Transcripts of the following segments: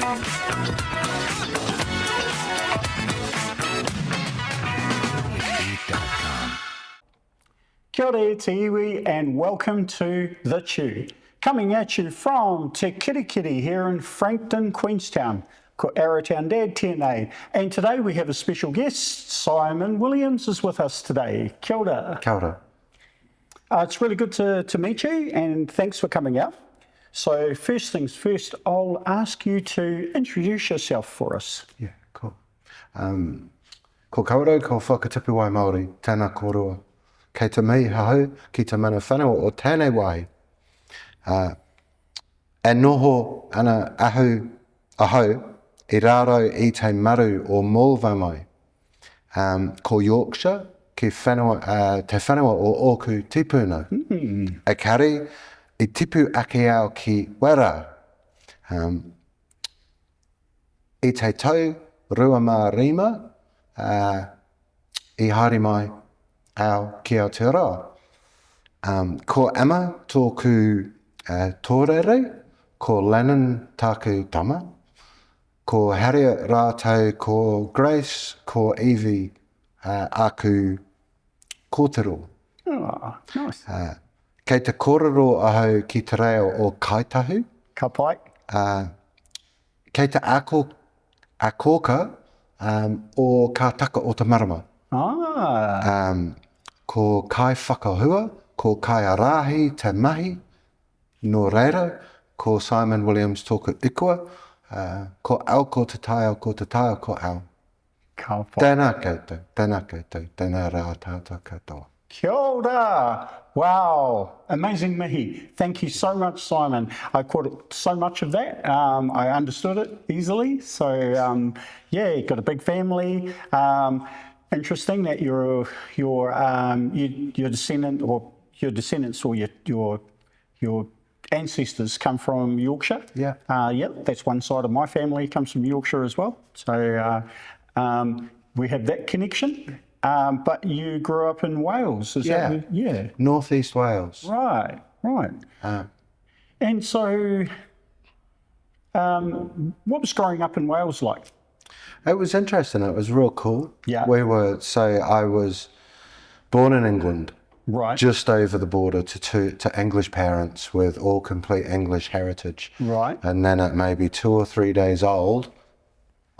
Kia ora te iwi and welcome to The Chew. Coming at you from Te Kirikiri here in Frankton, Queenstown. Ko Arrowtown Dad tēnei. And today we have a special guest. Simon Williams is with us today. Kia ora. Kia ora. It's really good to meet you and thanks for coming out. So first things first, I'll ask you to introduce yourself for us. Yeah, cool. Ko kauro, ko whakatipu wai Māori, tēnā kōrua. Kei te mei hahau, ki te mana whanau o tēnei wai. E noho ana ahau, I raro I te maru o Mulva mai. Ko Yorkshire, ki whanau, te whanau o Oku Tipuna. E kari, I tipu ake au ki wera. I te tau rua mā rima, I haere mai au ki Aotearoa. Ko Emma tōku tōrere, ko Lennon tāku tama, ko Harriet rātou, ko Grace, ko Evie aku kōtero. Oh, nice. Kei te kōrero ahau ki te reo o Kaitahu. Ka pai. Kei te akoka o ka taka o te marama. Ko kai whakahua, ko kai arahi te mahi, no reira, ko Simon Williams tōku ikua, ko au ko te tai, ko te tai ko au. Ka pai. Tēnā koutou, tēnā rā tātou katoa. Kia ora. Wow, amazing mihi. Thank you so much, Simon. I caught so much of that. I understood it easily. So yeah, you've got a big family. Interesting that your descendant or your descendants or your ancestors come from Yorkshire. Yeah. Yeah, that's one side of my family comes from Yorkshire as well. So we have that connection. But you grew up in Wales, is that? Yeah. North East Wales. Right. And so, what was growing up in Wales like? It was interesting. It was real cool. Yeah. I was born in England. Right. Just over the border to English parents with all complete English heritage. Right. And then at maybe 2 or 3 days old,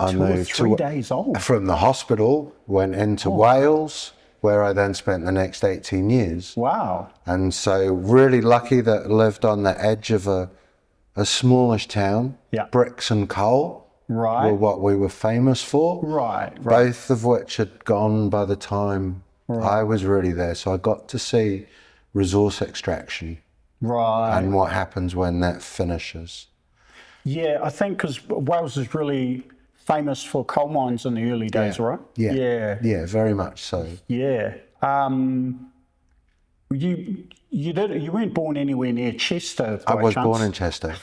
I moved 2 or 3 days old. From the hospital, went into Wales, where I then spent the next 18 years. Wow. And so really lucky that lived on the edge of a smallish town. Yeah. Bricks and coal. Right. Were what we were famous for. Right. Both of which had gone by the time I was really there. So I got to see resource extraction. Right. And what happens when that finishes. Yeah, I think because Wales is really famous for coal mines in the early days, right? Yeah, very much so. Yeah. You weren't born anywhere near Chester by I was chance? born in Chester.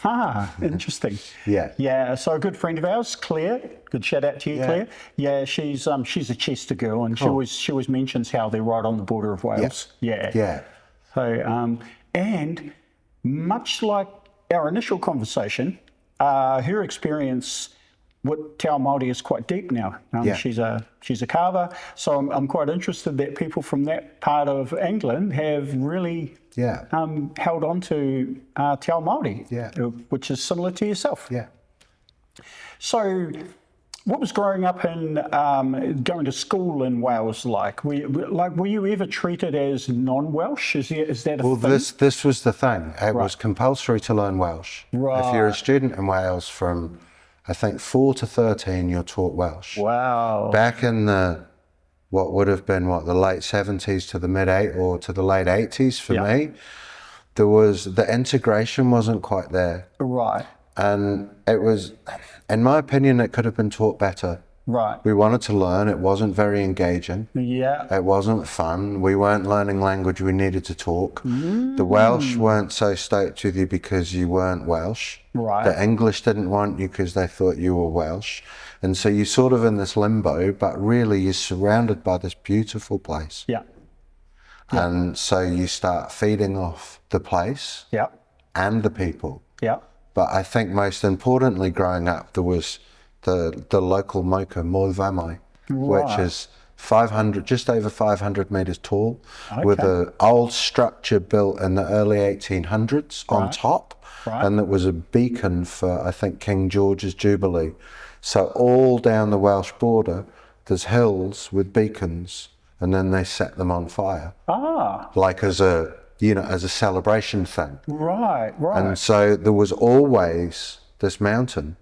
Interesting. Yeah. Yeah, so a good friend of ours, Claire, good shout out to you, Claire. Yeah, she's a Chester girl and she always mentions how they're right on the border of Wales. Yeah. So, and much like our initial conversation, her experience with Te Ao Māori is quite deep now. She's a carver, so I'm quite interested that people from that part of England have really held on to Te Ao Māori, which is similar to yourself. Yeah. So, what was growing up in going to school in Wales like? Were you ever treated as non-Welsh? Is that a thing? Well, this was the thing. It was compulsory to learn Welsh. If you're a student in Wales from, I think, 4 to 13, you're taught Welsh. Wow. Back in what would have been the late 70s to the late 80s for me, the integration wasn't quite there. Right. And it was, in my opinion, it could have been taught better. Right. We wanted to learn. It wasn't very engaging. Yeah. It wasn't fun. We weren't learning language we needed to talk. The Welsh weren't so stoked with you because you weren't Welsh. Right. The English didn't want you because they thought you were Welsh. And so you're sort of in this limbo, but really you're surrounded by this beautiful place. Yeah. And so you start feeding off the place Yeah. and the people. Yeah. But I think most importantly, growing up, there was the local moka Moivamai, which is 500, just over 500 meters tall, with an old structure built in the early 1800s on top, and it was a beacon for, I think, King George's Jubilee. So all down the Welsh border, there's hills with beacons, and then they set them on fire, like as a, you know, as a celebration thing. Right. And so there was always this mountain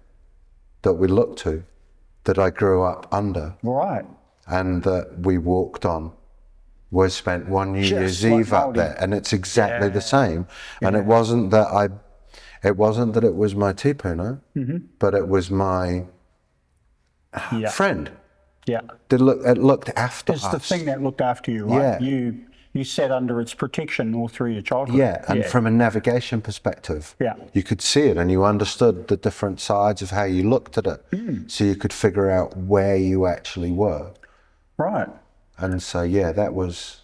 that we looked to, that I grew up under. Right. And that we walked on. We spent one New Year's Eve up there, and it's exactly the same. And it wasn't that it was my tipuna, but it was my friend. Yeah. It looked after us. It's the thing that looked after you, right? Yeah. You sat under its protection all through your childhood. Yeah, and from a navigation perspective, you could see it and you understood the different sides of how you looked at it. So you could figure out where you actually were. Right. And so, yeah, that was...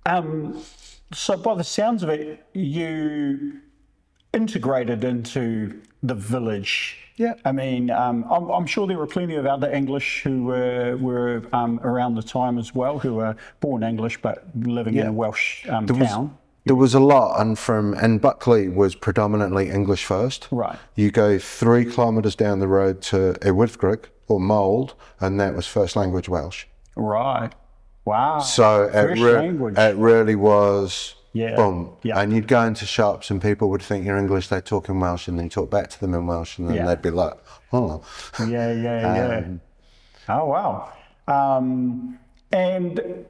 So by the sounds of it, you integrated into the village. Yeah. I mean, I'm sure there were plenty of other English who were around the time as well, who were born English but living in a Welsh town. There was a lot, and Buckley was predominantly English first. Right. You go 3 kilometres down the road to Ewithgrig or Mould, and that was first language Welsh. Right. Wow. So it really was... boom. Yeah. And you'd go into shops and people would think you're English, they'd talk in Welsh, and then you talk back to them in Welsh, and then they'd be like, oh. Yeah. Oh, wow. And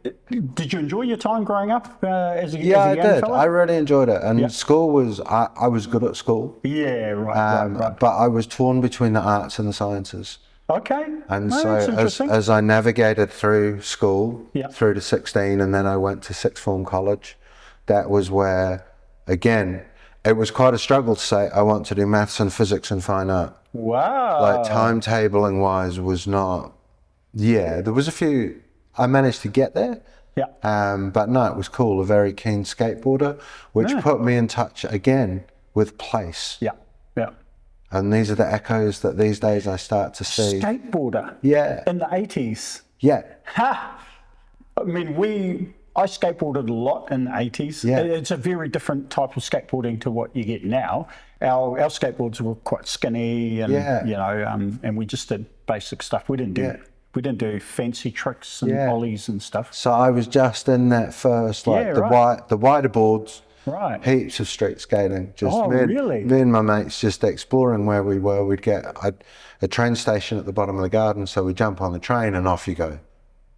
did you enjoy your time growing up as a young did. fella? I really enjoyed it. And school was, I was good at school. Yeah, right. But I was torn between the arts and the sciences. Okay. And so as I navigated through school, through to 16, and then I went to sixth form college, that was where, again, it was quite a struggle to say, I want to do maths and physics and fine art. Wow. Like timetabling wise was not, there was a few, I managed to get there. Yeah. But no, it was cool, a very keen skateboarder, which put me in touch again with place. Yeah. And these are the echoes that these days I start to see. Skateboarder? Yeah. In the 80s? Yeah. Ha! I mean, I skateboarded a lot in the 80s. Yeah. It's a very different type of skateboarding to what you get now. Our skateboards were quite skinny, and you know, and we just did basic stuff. We didn't do fancy tricks and ollies and stuff. So I was just in that first, the wider boards. Right. Heaps of street skating. Just really? Me and my mates just exploring where we were. We'd get a train station at the bottom of the garden, so we'd jump on the train and off you go.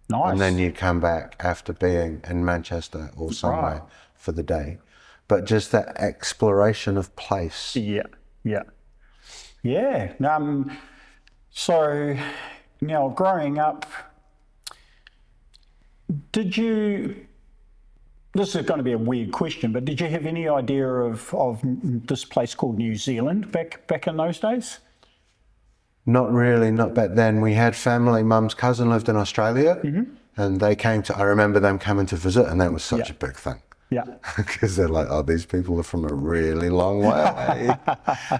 Nice. And then you'd come back after being in Manchester or somewhere for the day. But just that exploration of place. Yeah. So now growing up, this is going to be a weird question, but did you have any idea of this place called New Zealand back in those days? Not really, not back then. We had family, mum's cousin lived in Australia, and they came I remember them coming to visit, and that was such a big thing. Yeah. Because they're like, oh, these people are from a really long way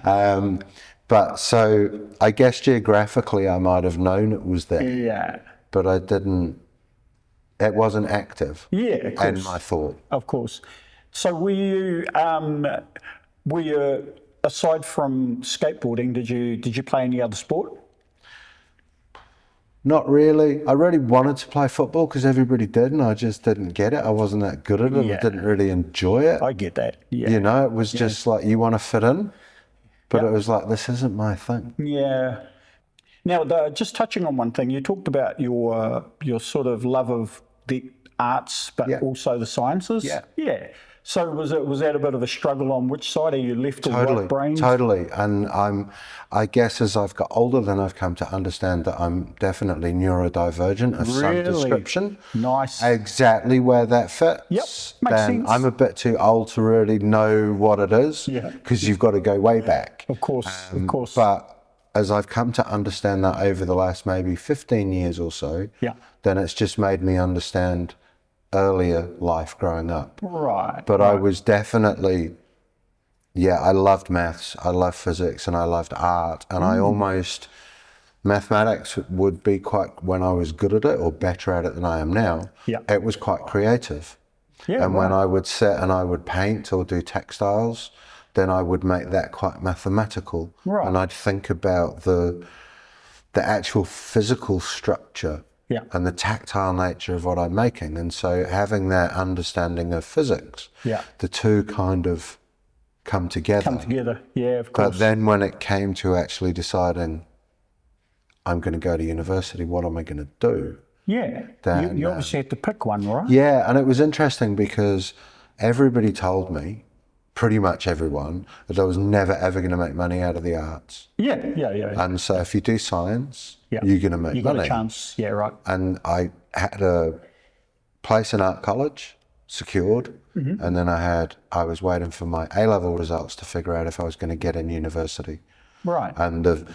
away. But so I guess geographically I might have known it was there. Yeah. But I didn't. It wasn't active. Yeah, of course. In my thought. Of course. So were you aside from skateboarding, did you play any other sport? Not really. I really wanted to play football because everybody did, and I just didn't get it. I wasn't that good at it. I didn't really enjoy it. I get that. Yeah. You know, it was just like you want to fit in, but it was like, this isn't my thing. Yeah. Now, just touching on one thing, you talked about your sort of love of the arts, but also the sciences. Yeah. So was that a bit of a struggle on which side? Are you left or right brain? Totally. And I guess as I've got older, then I've come to understand that I'm definitely neurodivergent of some description. Nice. Exactly where that fits. Yep. Makes sense. I'm a bit too old to really know what it is. Yeah. Because you've got to go way back. Of course. But as I've come to understand that over the last maybe 15 years or so, then it's just made me understand earlier life growing up. Right. But I was definitely, Yeah, I loved maths, I loved physics, and I loved art, and I almost, mathematics would be quite, when I was good at it or better at it than I am now, it was quite creative. Yeah, and when I would sit and I would paint or do textiles, then I would make that quite mathematical. Right. And I'd think about the actual physical structure and the tactile nature of what I'm making. And so having that understanding of physics, the two kind of come together. Yeah, of course. But then when it came to actually deciding I'm going to go to university, what am I going to do? Yeah, Then, you obviously had to pick one, right? Yeah, and it was interesting because everybody told me, pretty much everyone, that I was never ever going to make money out of the arts. Yeah. And so if you do science, you're going to make money. You got a chance, right. And I had a place in art college secured, and then I was waiting for my A-level results to figure out if I was going to get in university. Right. And the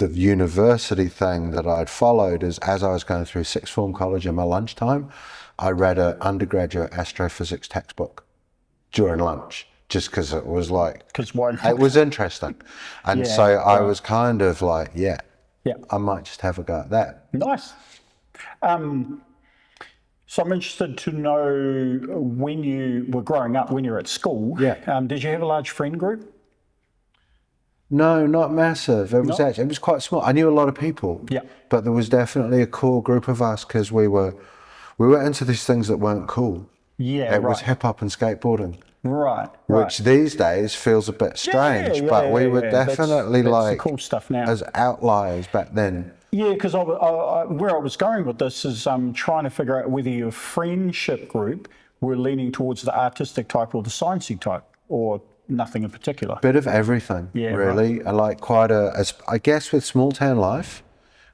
university thing that I'd followed is, as I was going through sixth form college in my lunchtime, I read an undergraduate astrophysics textbook during lunch, just because it was like, it was interesting. And so I was kind of like, I might just have a go at that. Nice. So I'm interested to know, when you were growing up, when you were at school, did you have a large friend group? No, not massive. It was actually, it was quite small. I knew a lot of people, but there was definitely a core group of us because we were into these things that weren't cool. Yeah, it was hip hop and skateboarding. Right. Which these days feels a bit strange, but we were definitely that's like the cool stuff now. As outliers back then. Yeah, because where I was going with this is trying to figure out whether your friendship group were leaning towards the artistic type or the sciencey type, or nothing in particular. Bit of everything, really. I like quite I guess with small town life,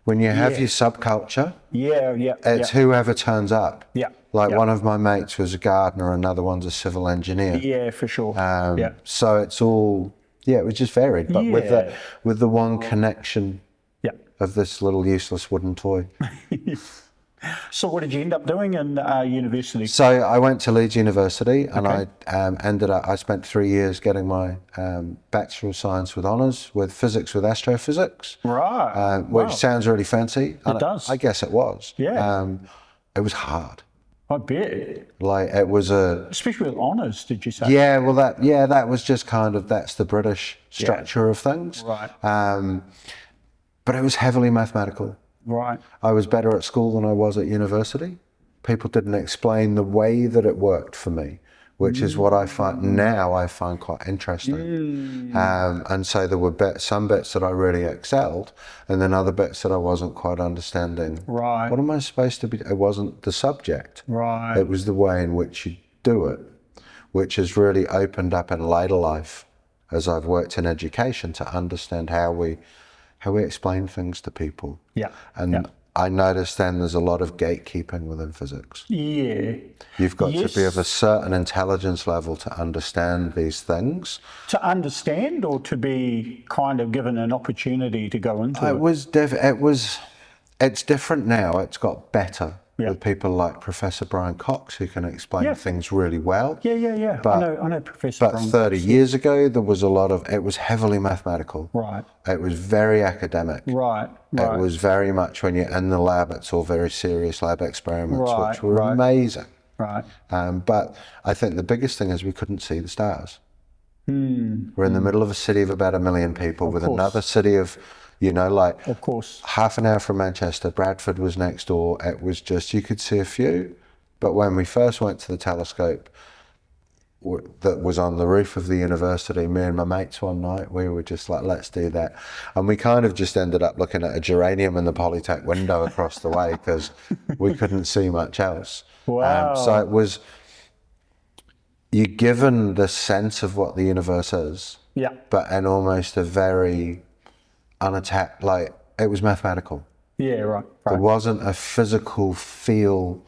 when you have your subculture, it's whoever turns up. Like one of my mates was a gardener, another one's a civil engineer. Yeah, for sure. So it's all, it was just varied, but with the one connection of this little useless wooden toy. So what did you end up doing in university? So I went to Leeds University, and I I spent 3 years getting my Bachelor of Science with honours, with physics with astrophysics. Right. Which sounds really fancy. It does. I guess it was. Yeah. It was hard. I bet. Like it was especially with honours, did you say? Yeah, well that was just kind of, that's the British structure of things. Right. But it was heavily mathematical. Right. I was better at school than I was at university. People didn't explain the way that it worked for me, which is what I find quite interesting. And so there were some bits that I really excelled, and then other bits that I wasn't quite understanding. Right. What am I supposed to be? It wasn't the subject. Right. It was the way in which you do it, which has really opened up in later life as I've worked in education to understand how we explain things to people. Yeah. And I noticed then there's a lot of gatekeeping within physics. Yeah. You've got to be of a certain intelligence level to understand these things. To understand, or to be kind of given an opportunity to go into it? It's different now. It's got better with people like Professor Brian Cox, who can explain things really well. Yeah. But, I know Professor Brian. But 30 years ago, there was a lot of, it was heavily mathematical. Right. It was very academic. Right. It was very much, when you're in the lab, it's all very serious lab experiments, which were amazing. Right. But I think the biggest thing is we couldn't see the stars. We're in the middle of a city of about 1 million people, with another city of, of course, half an hour from Manchester. Bradford was next door. It was just, you could see a few. But when we first went to the telescope that was on the roof of the university, me and my mates one night, we were just like, let's do that. And we kind of just ended up looking at a geranium in the Polytech window across the way, because we couldn't see much else. Wow. So it was, you're given the sense of what the universe is, but in almost a very unattacked, like, it was mathematical. Yeah, right. There wasn't a physical feel,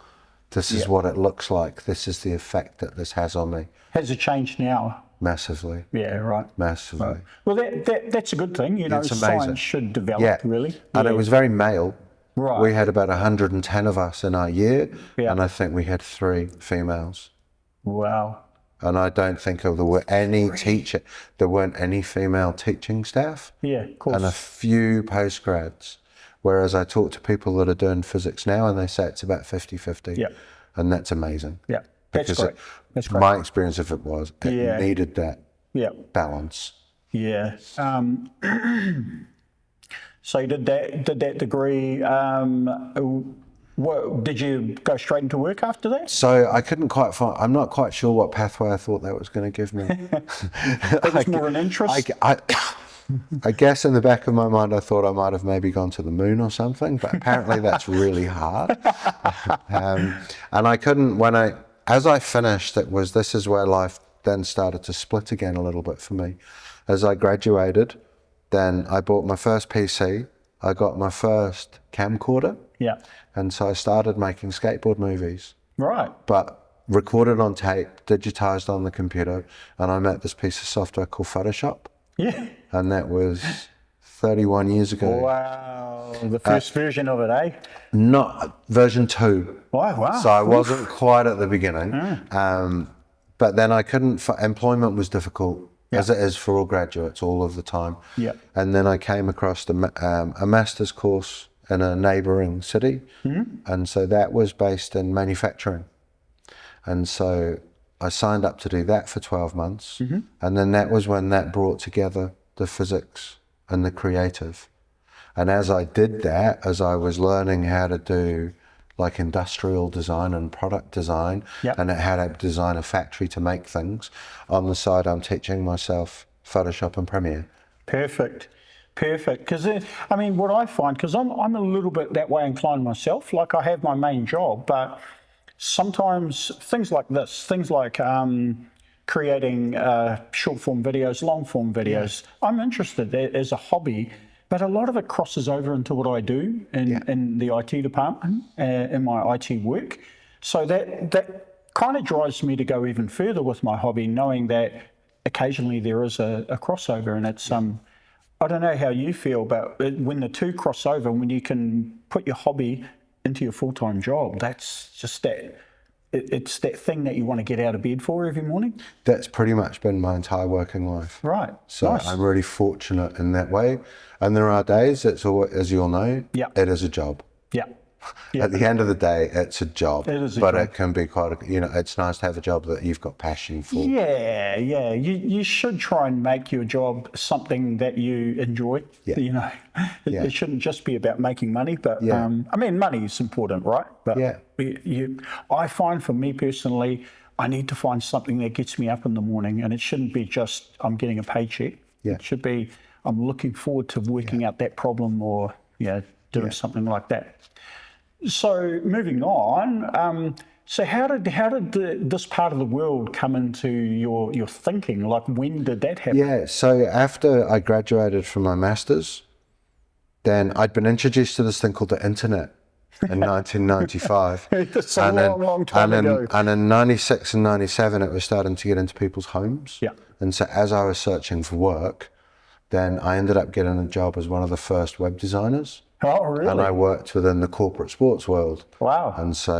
this is what it looks like, this is the effect that this has on me. Has it changed now? Massively. Yeah, right. Massively. Right. Well, that's a good thing. Science should develop, really. And it was very male. Right. We had about 110 of us in our year, and I think we had 3 females. Wow. And I don't think there were any there weren't any female teaching staff. Yeah, of course. And a few postgrads. Whereas I talk to people that are doing physics now and they say it's about 50-50. Yeah. And that's amazing. Yeah, that's great. That's great. My experience of it was it needed that balance. Yeah. So you did that degree. What, did you go straight into work after that? So I couldn't quite find, I'm not quite sure what pathway I thought that was going to give me. It was more an interest? I guess in the back of my mind I thought I might have maybe gone to the moon or something, but apparently that's really hard. And I couldn't, as I finished, this is where life then started to split again a little bit for me. As I graduated, then I bought my first PC, I got my first camcorder. Yeah. And so I started making skateboard movies. Right. But recorded on tape, digitized on the computer, and I met this piece of software called Photoshop. Yeah. And that was 31 years ago. Wow. The first version of it, eh? Not version 2. Wow. So I wasn't quite at the beginning. But then I couldn't, employment was difficult, as it is for all graduates all of the time. Yeah. And then I came across a master's course in a neighbouring city. And so that was based in manufacturing. And so I signed up to do that for 12 months. And then that was when that brought together the physics and the creative. And as I did that, as I was learning how to do like industrial design and product design, and how to design a factory to make things, on the side I'm teaching myself Photoshop and Premiere. Perfect. Because I mean, what I find, because I'm a little bit that way inclined myself, like I have my main job, but sometimes things like this, things like creating short form videos, long form videos, I'm interested as a hobby, but a lot of it crosses over into what I do in the IT department, in my IT work. So that kind of drives me to go even further with my hobby, knowing that occasionally there is a crossover, and it's I don't know how you feel, but when the two cross over, when you can put your hobby into your full-time job, that's just that. It's that thing that you want to get out of bed for every morning. That's pretty much been my entire working life. Right. So nice. I'm really fortunate in that way. And there are days, it's always, as you all know, it is a job. Yeah. At the end of the day, it's a job. It is a job. But it can be quite, it's nice to have a job that you've got passion for. Yeah. You should try and make your job something that you enjoy. Yeah. It shouldn't just be about making money, but I mean, money is important, right? But I find for me personally, I need to find something that gets me up in the morning, and it shouldn't be just I'm getting a paycheck. It should be I'm looking forward to working out that problem or doing something like that. So moving on, so how did this part of the world come into your thinking? Like, when did that happen? Yeah, so after I graduated from my master's, then I'd been introduced to this thing called the internet in 1995. That's a long time ago. And in 96 and 97, it was starting to get into people's homes. Yeah. And so as I was searching for work, then I ended up getting a job as one of the first web designers. Oh, really? And I worked within the corporate sports world. Wow. And so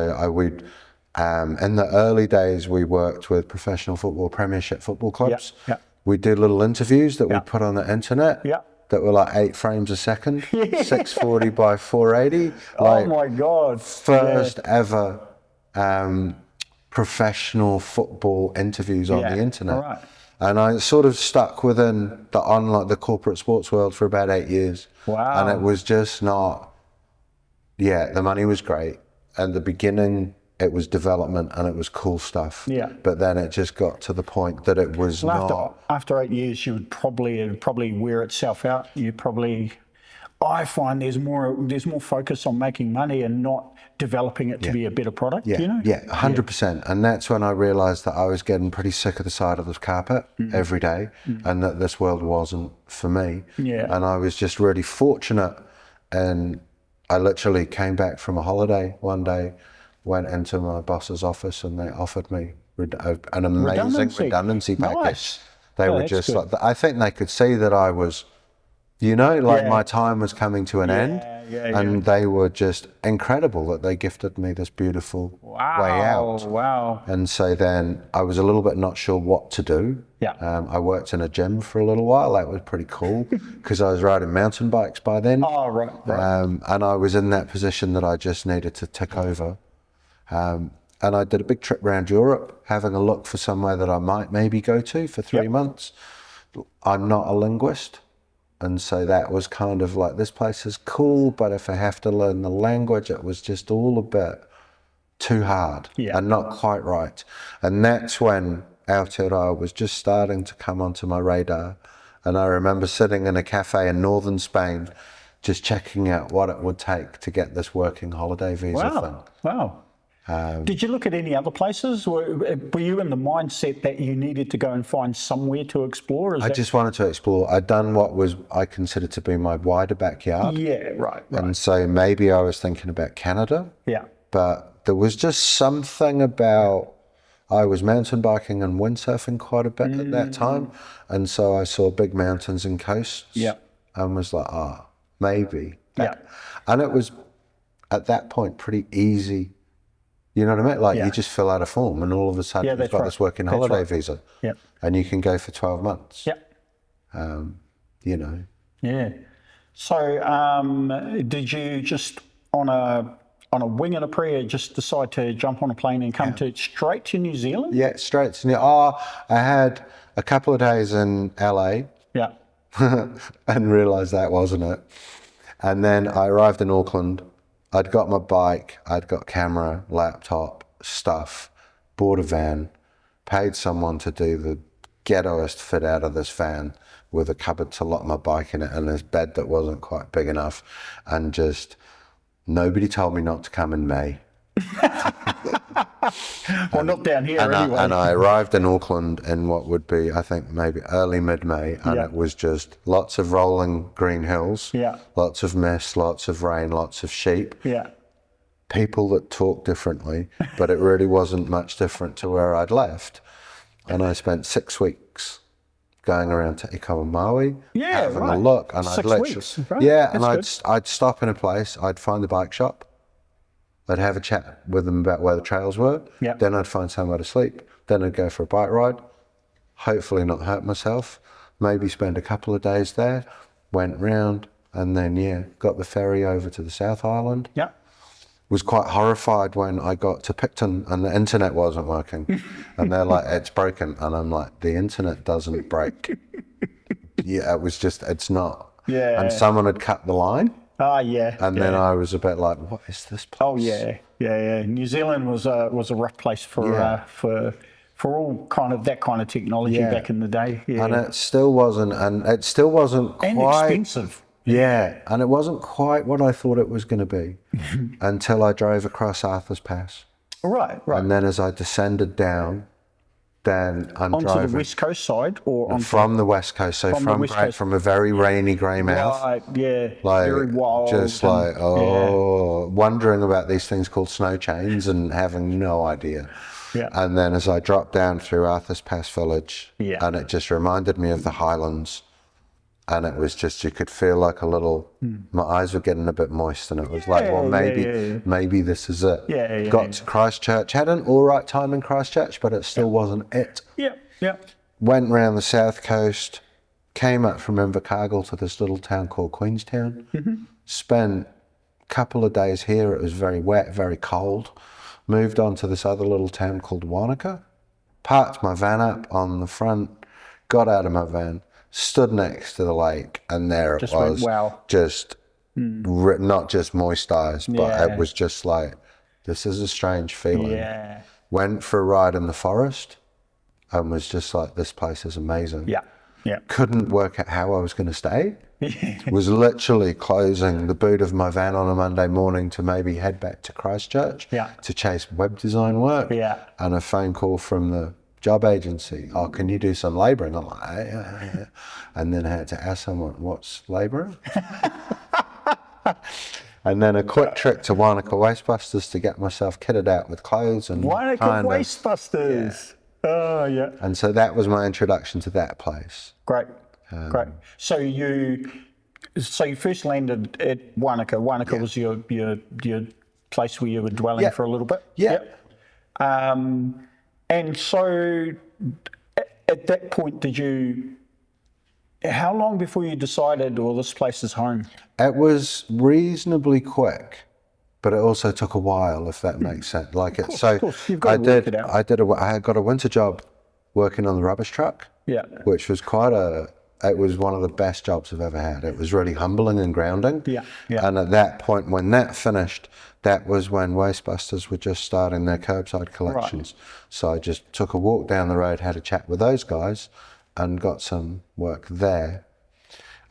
in the early days, we worked with professional football, premiership football clubs. Yeah. We did little interviews that we put on the internet that were like 8 frames a second, 640 by 480. Oh my God. First ever professional football interviews on the internet. All right. And I sort of stuck within the corporate sports world for about 8 years. Wow. And it was just not, the money was great. And the beginning, it was development and it was cool stuff. Yeah. But then it just got to the point that it was After 8 years, you would probably wear itself out. I find there's more focus on making money and not developing it to be a better product. Yeah, 100%. And that's when I realized that I was getting pretty sick of the side of the carpet every day, and that this world wasn't for me. Yeah. And I was just really fortunate, and I literally came back from a holiday one day, went into my boss's office, and they offered me an amazing redundancy package. Nice. They were just good. I think they could see that I was, my time was coming to an end. And they were just incredible that they gifted me this beautiful way out. Wow. And so then I was a little bit not sure what to do. Yeah. I worked in a gym for a little while. That was pretty cool because I was riding mountain bikes by then. Oh, right. And I was in that position that I just needed to tick over. And I did a big trip around Europe, having a look for somewhere that I might maybe go to for 3 months. I'm not a linguist. And so that was kind of like, this place is cool, but if I have to learn the language, it was just all a bit too hard and not quite right. And that's when Aotearoa was just starting to come onto my radar. And I remember sitting in a cafe in northern Spain, just checking out what it would take to get this working holiday visa thing. Wow. Did you look at any other places? Were you in the mindset that you needed to go and find somewhere to explore? I just wanted to explore. I'd done what was I considered to be my wider backyard. Yeah, right. And so maybe I was thinking about Canada. Yeah. But there was just something about, I was mountain biking and windsurfing quite a bit at that time. And so I saw big mountains and coasts. Yeah. And was like, maybe. Yeah. And it was at that point pretty easy. You know what I mean? Like you just fill out a form and all of a sudden you've got this working holiday visa. Yeah. And you can go for 12 months. Yeah. You know. Yeah. So did you just on a wing and a prayer just decide to jump on a plane and come straight to New Zealand? Yeah, straight to I had a couple of days in LA. Yeah. And realised that wasn't it. And then I arrived in Auckland. I'd got my bike, I'd got camera, laptop, stuff, bought a van, paid someone to do the ghettoest fit out of this van with a cupboard to lock my bike in it and this bed that wasn't quite big enough. And just, nobody told me not to come in May. Well, not down here anyway. And I arrived in Auckland in what would be, I think, maybe early mid-May, and it was just lots of rolling green hills, lots of mist, lots of rain, lots of sheep, people that talk differently, but it really wasn't much different to where I'd left. And I spent 6 weeks going around Te Tau Hou, having a look, and 6 weeks, right? and I'd stop in a place, I'd find a bike shop, I'd have a chat with them about where the trails were. Then I'd find somewhere to sleep. Then I'd go for a bike ride, hopefully not hurt myself, maybe spend a couple of days there, went round, and then, got the ferry over to the South Island. Was quite horrified when I got to Picton and the internet wasn't working. And they're like, it's broken. And I'm like, the internet doesn't break. It was just, it's not. And someone had cut the line. And then I was a bit like, what is this place? Oh yeah. New Zealand was a rough place for all kind of that kind of technology back in the day. And it still wasn't, quite. And expensive. And it wasn't quite what I thought it was going to be until I drove across Arthur's Pass. Right. And then as I descended down, then I'm onto driving the west coast side, or from the west coast, so from a very rainy grey mouth, like very wild, just wondering about these things called snow chains and having no idea. And then as I dropped down through Arthur's Pass village, and it just reminded me of the Highlands, and it was just, you could feel like a little, my eyes were getting a bit moist, and it was like, well, maybe this is it. Got to Christchurch, had an all right time in Christchurch, but it still wasn't it. Went round the south coast, came up from Invercargill to this little town called Queenstown, spent a couple of days here. It was very wet, very cold. Moved on to this other little town called Wanaka, parked my van up on the front, got out of my van, stood next to the lake, and there it was. Just not just moist eyes, but it was just like, this is a strange feeling. Went for a ride in the forest and was just like, this place is amazing. Couldn't work out how I was going to stay. Was literally closing the boot of my van on a Monday morning to maybe head back to Christchurch to chase web design work. And a phone call from the job agency, can you do some labouring? I'm like, yeah. And then I had to ask someone, what's labouring? And then a quick trip to Wanaka Wastebusters to get myself kitted out with clothes. And Wanaka Wastebusters. And so that was my introduction to that place. Great. So you So you first landed at Wanaka. Wanaka was your place where you were dwelling for a little bit. And so at that point, how long before you decided, this place is home? It was reasonably quick, but it also took a while, if that makes sense. Like of course. You've got to work it out. I got a winter job working on the rubbish truck, which was it was one of the best jobs I've ever had. It was really humbling and grounding. And at that point, when that finished, that was when Wastebusters were just starting their curbside collections. So I just took a walk down the road, had a chat with those guys, and got some work there.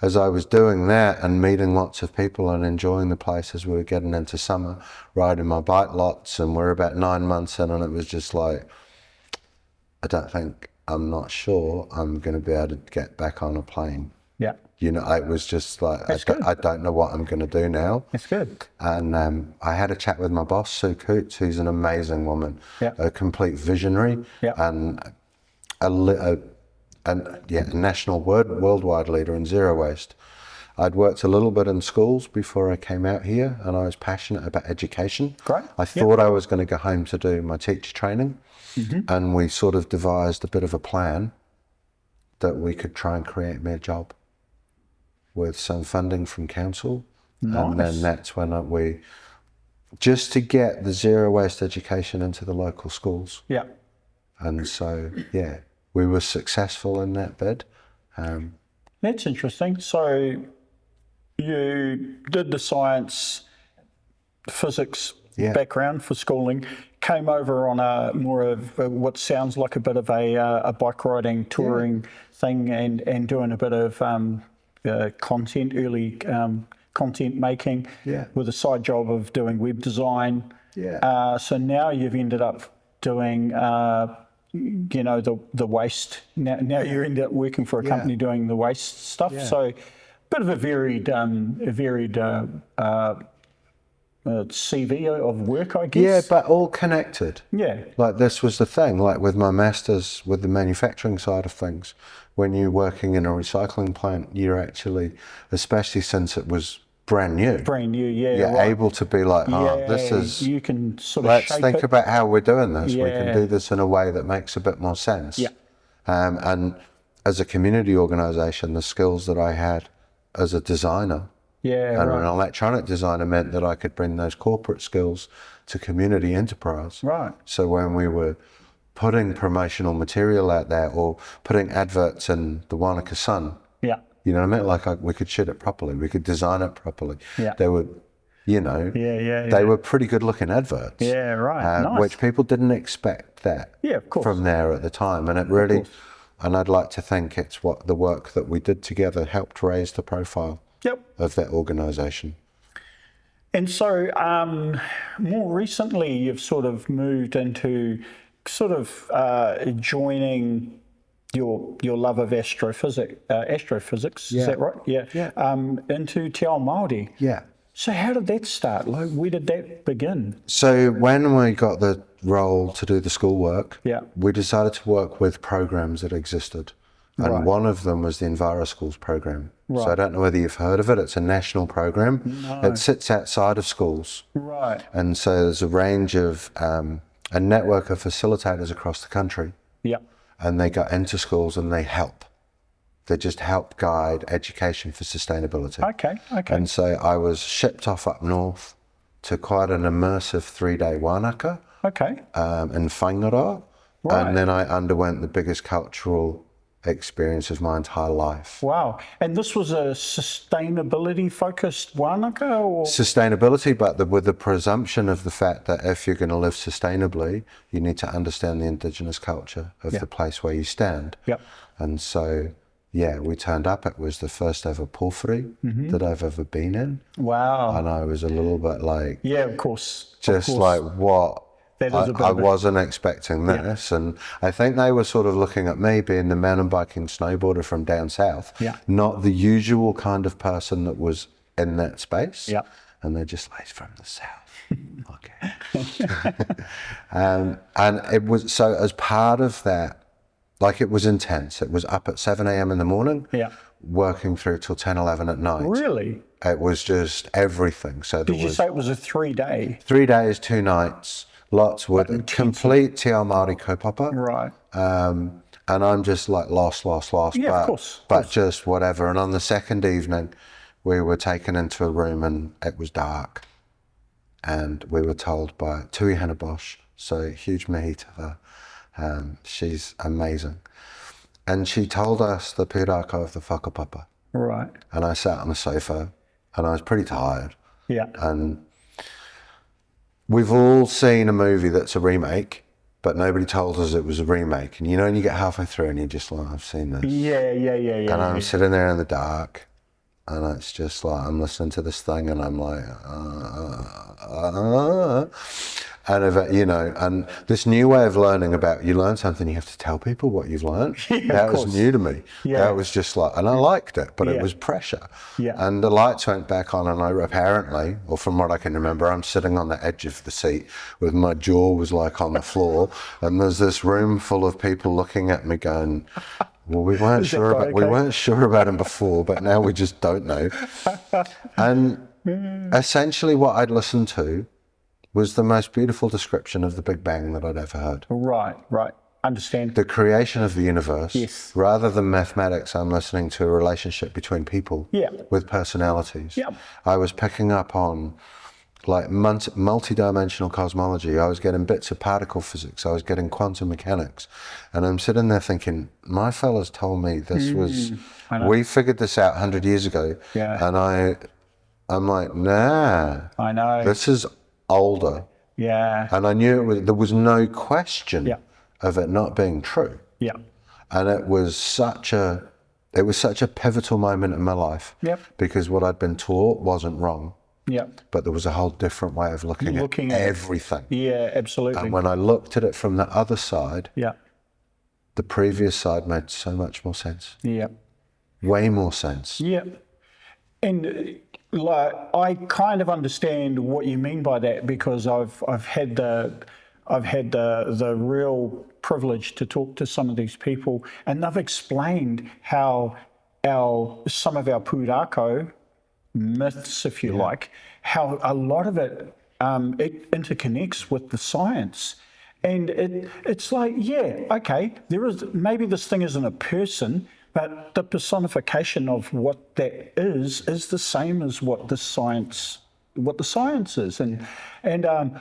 As I was doing that and meeting lots of people and enjoying the place as we were getting into summer, riding my bike lots, and we're about 9 months in, and it was just like, I'm not sure I'm going to be able to get back on a plane. You know, it was just like, I don't know what I'm going to do now. That's good. And I had a chat with my boss, Sue Coots, who's an amazing woman, a complete visionary, and a national worldwide leader in zero waste. I'd worked a little bit in schools before I came out here, and I was passionate about education. Great. I thought I was going to go home to do my teacher training, and we sort of devised a bit of a plan that we could try and create me a job with some funding from council. And then that's when just to get the zero waste education into the local schools. And so, we were successful in that bid. That's interesting. So you did the science, physics background for schooling, came over on a more of what sounds like a bit of a bike riding, touring thing, and doing a bit of content making with a side job of doing web design. So now you've ended up doing the waste. Now you end up working for a company doing the waste stuff. So a bit of a varied CV of work, I guess. Yeah, but all connected. Yeah. Like this was the thing, like with my master's, with the manufacturing side of things, when you're working in a recycling plant, you're actually, especially since it was brand new, you're able to be like, this is, you can sort of let's think about how we're doing this. We can do this in a way that makes a bit more sense. And as a community organisation, the skills that I had as a designer and an electronic designer meant that I could bring those corporate skills to community enterprise. So when we were putting promotional material out there or putting adverts in the Wanaka Sun, you know what I mean? Like we could shoot it properly, we could design it properly. They were, they were pretty good looking adverts. Nice. Which people didn't expect that from there at the time. And it really, and I'd like to think it's what the work that we did together helped raise the profile of that organisation. And so more recently you've sort of moved into sort of joining your love of astrophysics, is that right? Into Te Ao Māori. So how did that start? Like, where did that begin? So when we got the role to do the schoolwork, we decided to work with programs that existed. And one of them was the Enviro Schools program. So I don't know whether you've heard of it. It's a national program. It sits outside of schools. And so there's a range of, a network of facilitators across the country. And they go into schools and they help. They just help guide education for sustainability. And so I was shipped off up north to quite an immersive 3-day Wanaka in Whangaroa. And then I underwent the biggest cultural experience of my entire life. Wow. And this was a sustainability focused Wanaka? Or? Sustainability, but with the presumption of the fact that if you're going to live sustainably, you need to understand the indigenous culture of the place where you stand. And so, we turned up. It was the first ever porphyry that I've ever been in. Wow. And I was a little bit like... of course. Like, what? I wasn't expecting this, and I think they were sort of looking at me being the mountain biking snowboarder from down south, not the usual kind of person that was in that space, and they're just like, from the south. And it was, so as part of that, like, it was intense. It was up at 7 a.m. in the morning. working through till 10, 11 at night. Really? It was just everything. So Did you say it was a 3-day? 3 days, 2 nights, lots with complete Te Ao Māori kaupapa. Right. And I'm just like lost. Yeah, of course. But just whatever. And on the second evening, we were taken into a room and it was dark. And we were told by Tui Hannah Bosch, so huge mihi to her. She's amazing. And she told us the pūrākau of the whakapapa. Right. And I sat on the sofa and I was pretty tired. Yeah. And we've all seen a movie that's a remake, but nobody told us it was a remake. And and you get halfway through and you're just like, I've seen this. Yeah. And I'm sitting there in the dark and it's just like, I'm listening to this thing and I'm like, and and this new way of learning about, you learn something, you have to tell people what you've learned. That was new to me. That was just like, and I liked it, but it was pressure. And the lights went back on and I apparently, or from what I can remember, I'm sitting on the edge of the seat with my jaw was like on the floor and there's this room full of people looking at me going, well, we weren't sure about him before, but now we just don't know. And essentially what I'd listened to was the most beautiful description of the Big Bang that I'd ever heard. Right. Understand. The creation of the universe. Yes. Rather than mathematics, I'm listening to a relationship between people with personalities. Yeah. I was picking up on like multi-dimensional cosmology. I was getting bits of particle physics. I was getting quantum mechanics. And I'm sitting there thinking, my fellas told me this was, we figured this out 100 years ago. Yeah. And I'm like, nah. I know. This is older. Yeah. And I knew there was no question of it not being true. Yeah. And it was such a pivotal moment in my life. Yep. Because what I'd been taught wasn't wrong. Yeah. But there was a whole different way of looking at everything. Yeah, absolutely. And when I looked at it from the other side, the previous side made so much more sense. Yeah. Way more sense. Yeah. And like, I kind of understand what you mean by that because I've had the real privilege to talk to some of these people, and they've explained how some of our pūrākau myths, if you like, how a lot of it interconnects with the science. And it's like, okay, there is, maybe this thing isn't a person, but the personification of what that is the same as what the science is. And I'm,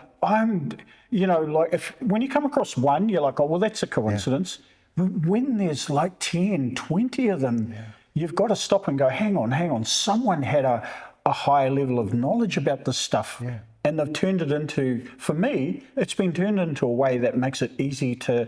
like, when you come across one, you're like, oh, well, that's a coincidence. But when there's like 10, 20 of them, you've got to stop and go, hang on. Someone had a higher level of knowledge about this stuff. Yeah. And they've turned it into, for me, it's been turned into a way that makes it easy to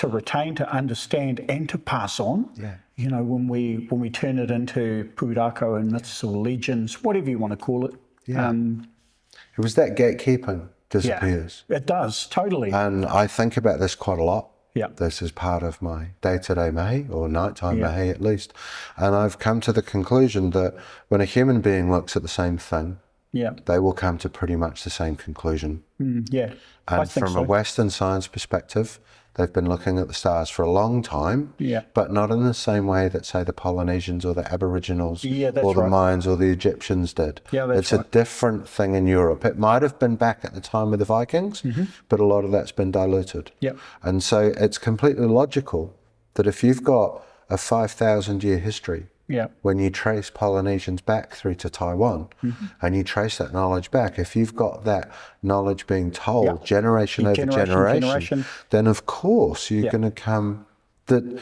retain, to understand, and to pass on. Yeah. When we turn it into pūrākau and myths or legends, whatever you want to call it. Yeah. It was that gatekeeping disappears. Yeah, it does, totally. And I think about this quite a lot. Yeah. This is part of my day-to-day mahi, or nighttime mahi at least. And I've come to the conclusion that when a human being looks at the same thing, they will come to pretty much the same conclusion. And from a Western science perspective, they've been looking at the stars for a long time, but not in the same way that, say, the Polynesians or the Aboriginals or the Mayans or the Egyptians did. It's a different thing in Europe. It might have been back at the time of the Vikings, but a lot of that's been diluted. And so it's completely logical that if you've got a 5,000-year history, when you trace Polynesians back through to Taiwan, and you trace that knowledge back, if you've got that knowledge being told generation over generation, then of course you're going to come, the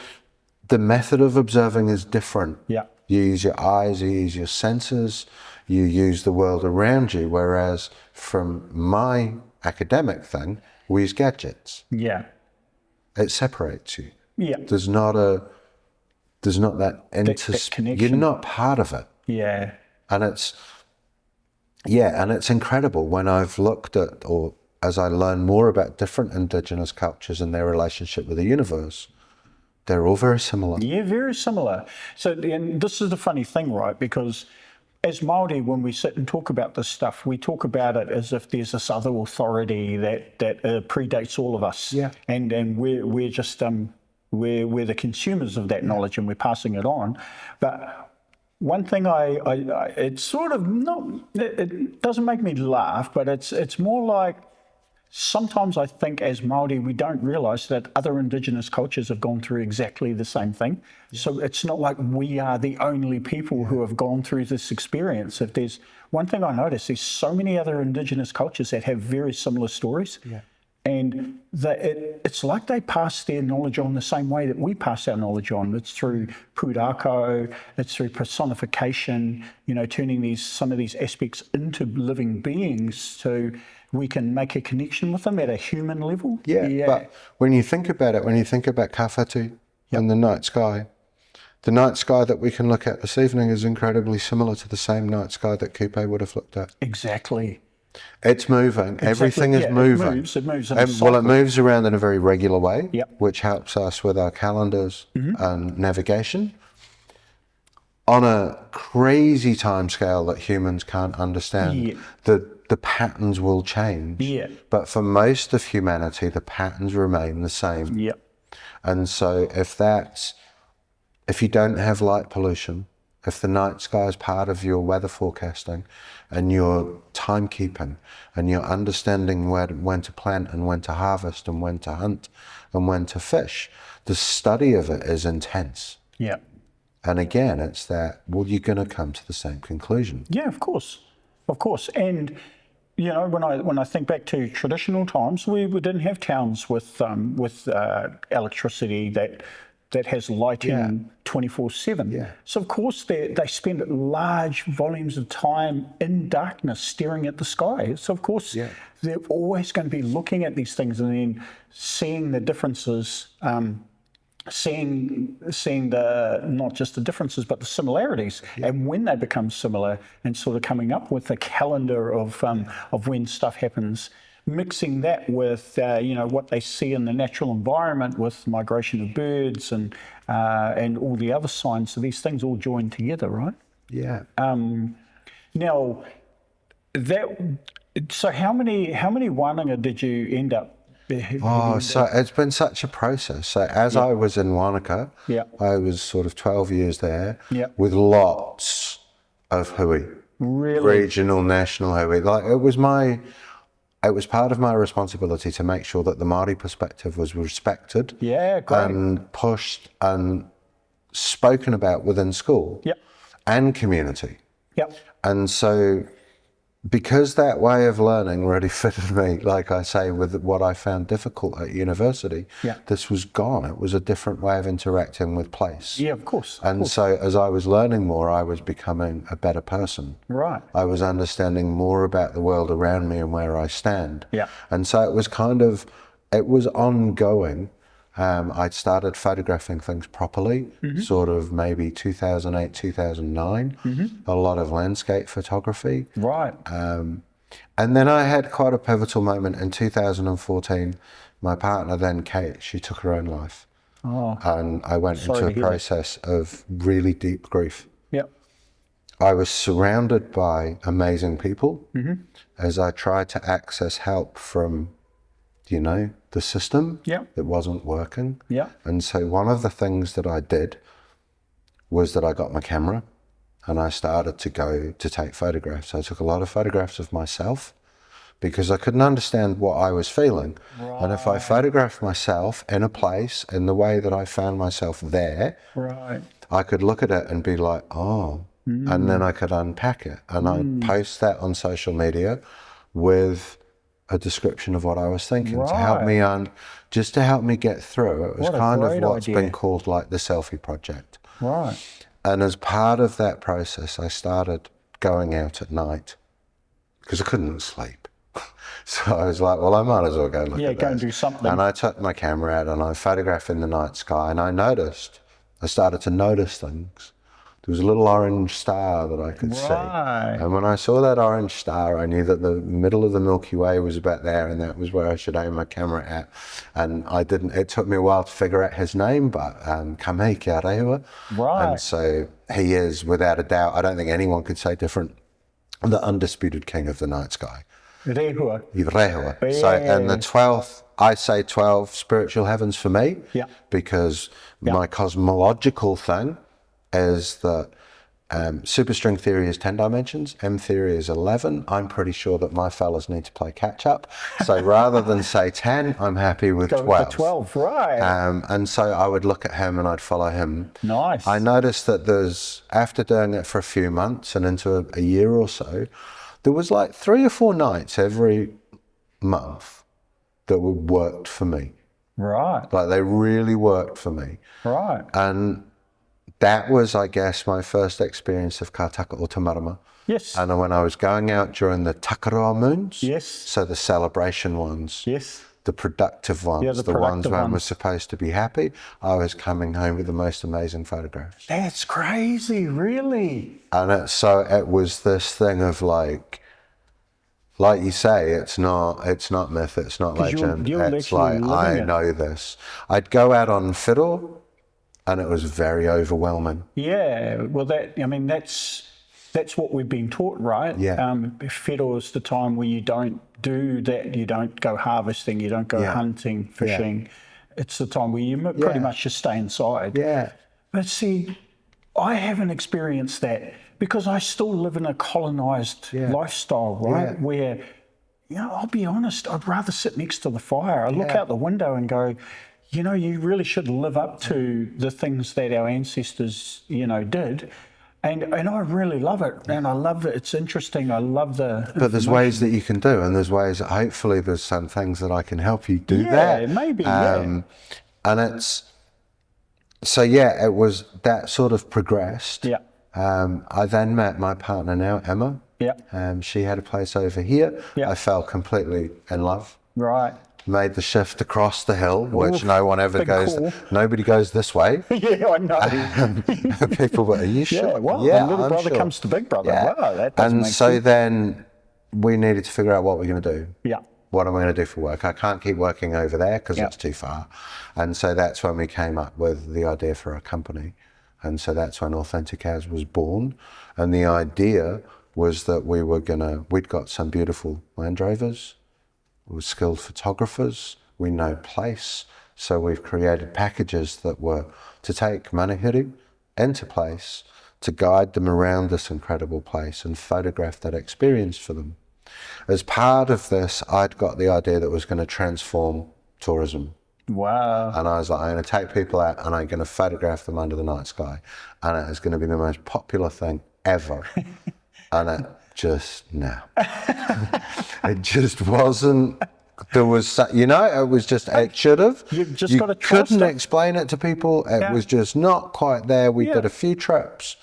method of observing is different. You use your eyes, you use your senses, you use the world around you, whereas from my academic thing, we use gadgets. It separates you. There's not that connection. You're not part of it. And it's incredible when I've looked at, or as I learn more about different indigenous cultures and their relationship with the universe, they're all very similar. Very similar. So, and this is the funny thing, right? Because as Māori, when we sit and talk about this stuff, we talk about it as if there's this other authority that predates all of us. And we're just we're the consumers of that knowledge and we're passing it on. But one thing it's sort of not, it doesn't make me laugh, but it's more like sometimes I think as Māori we don't realise that other Indigenous cultures have gone through exactly the same thing. So it's not like we are the only people who have gone through this experience. If there's one thing I notice, there's so many other Indigenous cultures that have very similar stories. And it's like they pass their knowledge on the same way that we pass our knowledge on. It's through pūrākau, it's through personification, turning some of these aspects into living beings so we can make a connection with them at a human level. But when you think about it, when you think about kawhatu and the night sky that we can look at this evening is incredibly similar to the same night sky that Kupe would have looked at. Exactly. It's moving. Everything is moving. It moves in a cycle. It moves around in a very regular way, which helps us with our calendars and navigation. On a crazy timescale that humans can't understand, the patterns will change. But for most of humanity, the patterns remain the same. And so if you don't have light pollution, if the night sky is part of your weather forecasting and your timekeeping and your understanding when to plant and when to harvest and when to hunt and when to fish, the study of it is intense. And again, it's that, well, you're going to come to the same conclusion. Of course. And, when I think back to traditional times, we didn't have towns with electricity that has lighting 24/7. So of course they spend large volumes of time in darkness staring at the sky. So of course they're always going to be looking at these things and then seeing the differences, seeing the not just the differences but the similarities, and when they become similar, and sort of coming up with a calendar of when stuff happens. Mixing that with what they see in the natural environment with migration of birds and all the other signs, so these things all join together, right? Now, so how many wānanga did you end up? So it's been such a process. So as I was in Wanaka, I was sort of 12 years there with lots of hui, regional, national hui. Like it was part of my responsibility to make sure that the Māori perspective was respected and pushed and spoken about within school and community. And so because that way of learning really fitted me, like I say, with what I found difficult at university, this was gone. It was a different way of interacting with place. Of course. So as I was learning more, I was becoming a better person. I was understanding more about the world around me and where I stand. And so it was ongoing. I'd started photographing things properly, sort of maybe 2008, 2009, a lot of landscape photography. And then I had quite a pivotal moment in 2014. My partner then, Kate, she took her own life. And I went into a process of really deep grief. I was surrounded by amazing people as I tried to access help from the system that wasn't working. And so one of the things that I did was that I got my camera and I started to go to take photographs. I took a lot of photographs of myself because I couldn't understand what I was feeling. And if I photographed myself in a place in the way that I found myself there, I could look at it and be like, and then I could unpack it. And I'd post that on social media with a description of what I was thinking to help me just to help me get through. It was kind of what's been called like the selfie project. And as part of that process, I started going out at night because I couldn't sleep. So I was like, well, I might as well go look at this. Go and do something. And I took my camera out and I photographed in the night sky, and I started to notice things. There was a little orange star that I could see. And when I saw that orange star, I knew that the middle of the Milky Way was about there, and that was where I should aim my camera at. And it took me a while to figure out his name, but Kamei Kia Rehua. And so he is, without a doubt, I don't think anyone could say different, the undisputed king of the night sky. Rehua. So, and the 12th, I say 12 spiritual heavens for me, because my cosmological thing is that Superstring theory is 10 dimensions, M theory is 11. I'm pretty sure that my fellas need to play catch up. So rather than say 10, I'm happy with 12. Go with the 12, right. And so I would look at him and I'd follow him. Nice. I noticed that after doing it for a few months and into a year or so, there was like 3 or 4 nights every month that worked for me. Right. Like they really worked for me. Right. And that was, I guess, my first experience of ka taka o te marama. Yes. And when I was going out during the takaroa moons, yes, so the celebration ones, yes, the productive ones, the ones when we're supposed to be happy, I was coming home with the most amazing photographs. That's crazy, really. And so it was this thing of like you say, it's not myth, it's not legend. It's like, I know this. I'd go out on fiddle, and it was very overwhelming. Yeah, well, that's what we've been taught, right? Yeah. Fiddle is the time where you don't do that. You don't go harvesting. You don't go hunting, fishing. Yeah. It's the time where you pretty much just stay inside. Yeah. But see, I haven't experienced that because I still live in a colonised lifestyle, right? Yeah. Where, I'll be honest, I'd rather sit next to the fire. I look out the window and go, you really should live up to the things that our ancestors, did. And I really love it. And I love it. It's interesting. I love the... But there's ways that you can do, and there's ways that hopefully there's some things that I can help you do that. Yeah, maybe, And it's... So yeah, it was that sort of progressed. Yeah. I then met my partner now, Emma. Yeah. She had a place over here. Yeah. I fell completely in love. Right. Made the shift across the hill, which no one ever goes. Cool. Nobody goes this way. Yeah, I know. People, but are you sure? Yeah, well, yeah, little I'm brother sure. comes to big brother. Yeah. Wow, that doesn't and make so sense. then we needed to figure out what we're going to do. Yeah. What am I going to do for work? I can't keep working over there because it's too far. And so that's when we came up with the idea for our company. And so that's when Authentic As was born. And the idea was that we'd got some beautiful Land Rovers, we were skilled photographers, we know place. So we've created packages that were to take manuhiri into place, to guide them around this incredible place and photograph that experience for them. As part of this, I'd got the idea that it was going to transform tourism. Wow. And I was like, I'm going to take people out and I'm going to photograph them under the night sky. And it is going to be the most popular thing ever. And it just, it just wasn't. There was, it was just, it should have. You've just got to trust couldn't it. explain it to people. It was just not quite there. We did a few trips,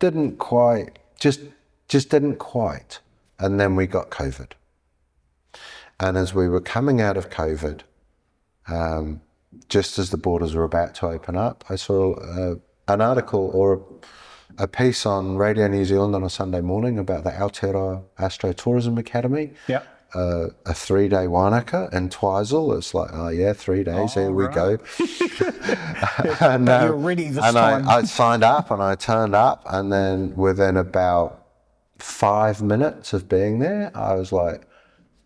didn't quite, just didn't quite. And then we got COVID. And as we were coming out of COVID, just as the borders were about to open up, I saw an article or a piece on Radio New Zealand on a Sunday morning about the Aotearoa Astro-tourism Academy. Yeah. A 3-day wānaka in Twizel. It's like, 3 days, here we go. And you're ready this time. I signed up and I turned up, and then within about 5 minutes of being there, I was like,